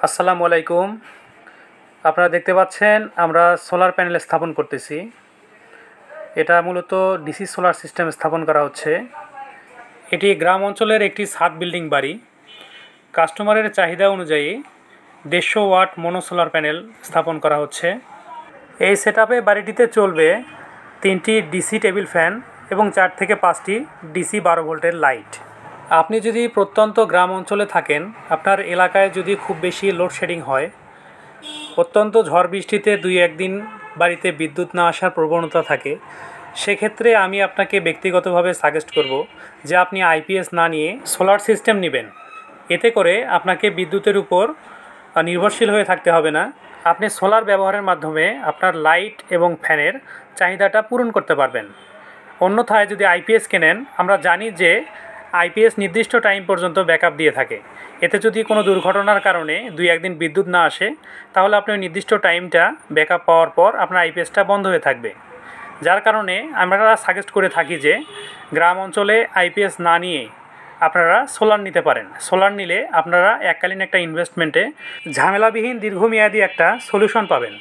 আসসালামু আলাইকুম। আপনারা দেখতে পাচ্ছেন আমরা সোলার প্যানেল স্থাপন করতেছি। এটা মূলত ডিসি সোলার সিস্টেম স্থাপন করা হচ্ছে। এটি গ্রাম অঞ্চলের একটি ছাদ বিল্ডিং বাড়ি। কাস্টমারের চাহিদা অনুযায়ী 150 ওয়াট মনো সোলার প্যানেল স্থাপন করা হচ্ছে। এই সেটআপে বাড়িটিতে চলবে 3টি ডিসি টেবিল ফ্যান এবং 4 থেকে 5টি ডিসি 12 ভোল্টের লাইট। আপনি যদি প্রত্যন্ত গ্রাম অঞ্চলে থাকেন, আপনার এলাকায় যদি খুব বেশি লোডশেডিং হয়, অত্যন্ত ঝড় বৃষ্টিতে 2-1 দিন বাড়িতে বিদ্যুৎ না আসার প্রবণতা থাকে, সেক্ষেত্রে আমি আপনাকে ব্যক্তিগতভাবে সাজেস্ট করব যে আপনি আইপিএস না নিয়ে সোলার সিস্টেম নেবেন। এতে করে আপনাকে বিদ্যুতের উপর নির্ভরশীল হয়ে থাকতে হবে না। আপনি সোলার ব্যবহারের মাধ্যমে আপনার লাইট এবং ফ্যানের চাহিদাটা পূরণ করতে পারবেন। অন্যথায় যদি আইপিএস কেনেন, আমরা জানি যে আইপিএস নির্দিষ্ট টাইম পর্যন্ত ব্যাকআপ দিয়ে থাকে। এতে যদি কোনো দুর্ঘটনার কারণে 2-1 দিন বিদ্যুৎ না আসে, তাহলে আপনি নির্দিষ্ট টাইমটা ব্যাকআপ পাওয়ার পর আপনার আইপিএসটা বন্ধ হয়ে থাকবে। যার কারণে আমরা সাজেস্ট করে থাকি যে গ্রাম অঞ্চলে আইপিএস না নিয়ে আপনারা সোলার নিতে পারেন। সোলার নিলে আপনারা এককালীন একটা ইনভেস্টমেন্টে ঝামেলাবিহীন দীর্ঘমেয়াদী একটা সলিউশন পাবেন।